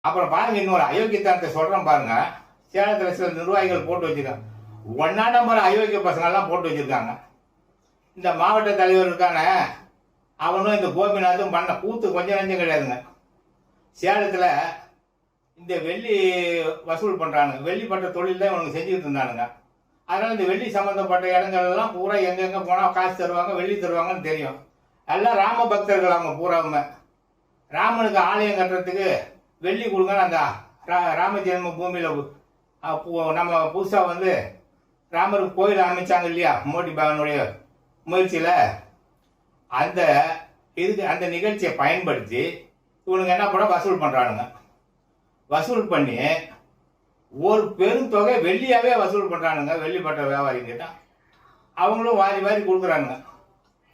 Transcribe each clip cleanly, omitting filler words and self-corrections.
அப்புறம் பாருங்க, இன்னொரு அயோக்கியத்தனத்தை சொல்றேன் பாருங்க. சேலத்தில் சில நிர்வாகிகள் போட்டு வச்சிருக்காங்க, 1ஆம் நம்பர் அயோக்கிய பசங்கள்லாம் போட்டு வச்சிருக்காங்க. இந்த மாவட்ட தலைவர் இருக்கான, அவனும் இந்த கோபிநாத்தும் பண்ண கூத்து கொஞ்சம் நஞ்சம் கிடையாதுங்க. சேலத்தில் இந்த வெள்ளி வசூல் பண்ணுறானுங்க, வெள்ளிப்பட்ட தொழில் தான் இவனுக்கு செஞ்சுக்கிட்டு இருந்தானுங்க. அதனால் இந்த வெள்ளி சம்மந்தப்பட்ட இடங்கள்லாம் பூரா எங்கெங்கே போனால் காசு தருவாங்க, வெள்ளி தருவாங்கன்னு தெரியும். எல்லாம் ராம பக்தர்கள் அவங்க பூராவுமே. ராமனுக்கு ஆலயம் கட்டுறதுக்கு வெள்ளி கொடுங்கன்னு அந்த ராம ஜென்ம பூமியில் நம்ம புதுசாக வந்து ராமருக்கு கோயில் அமைச்சாங்க இல்லையா, மோடி பகவனுடைய முயற்சியில். அந்த இதுக்கு அந்த நிகழ்ச்சியை பயன்படுத்தி இவனுங்க என்ன பண்ண வசூல் பண்ணுறானுங்க. வசூல் பண்ணி ஒரு பெருந்தொகை வெள்ளியாகவே வசூல் பண்ணுறானுங்க. வெள்ளிப்பட்ட வியாபாரிங்கிட்ட அவங்களும் வாரி வாரி கொடுக்குறானுங்க.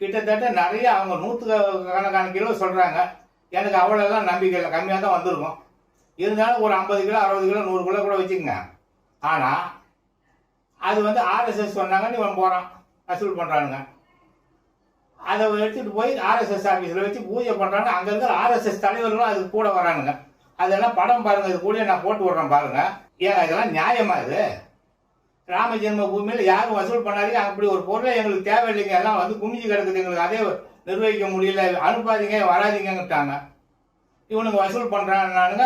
கிட்டத்தட்ட நிறைய அவங்க 100 கிலோ சொல்கிறாங்க. எனக்கு அவ்வளோலாம் நம்பிக்கை இல்லை, கம்மியாக தான் வந்திருக்கும். இருந்தாலும் ஒரு 50 கிலோ 60 கிலோ 100 கிலோ கூட வச்சுக்கோங்க. ஆனால் அது வந்து ஆர்எஸ்எஸ் சொன்னாங்கன்னு இவன் போகிறான், வசூல் பண்ணுறானுங்க. அதை எடுத்துகிட்டு போய் ஆர்எஸ்எஸ் ஆஃபீஸில் வச்சு பூஜை பண்ணுறாங்க. அங்கே இருக்கிற ஆர்எஸ்எஸ் தலைவர்களும் அதுக்கு கூட வரானுங்க. அதெல்லாம் படம் பாருங்கள், இது கூட நான் போட்டு விட்றேன் பாருங்கள். ஏன் இதெல்லாம் நியாயமா? இது ராம ஜென்ம பூமியில் யாரும் வசூல் பண்ணாதீங்க, அப்படி ஒரு பொருளை எங்களுக்கு தேவையில்லைங்க, எல்லாம் வந்து குமிஞ்சு கிடக்குது, எங்களுக்கு அதே நிர்வகிக்க முடியல, அனுப்பாதீங்க வராதிங்கட்டாங்க. இவனுக்கு வசூல் பண்ணுறானுங்க.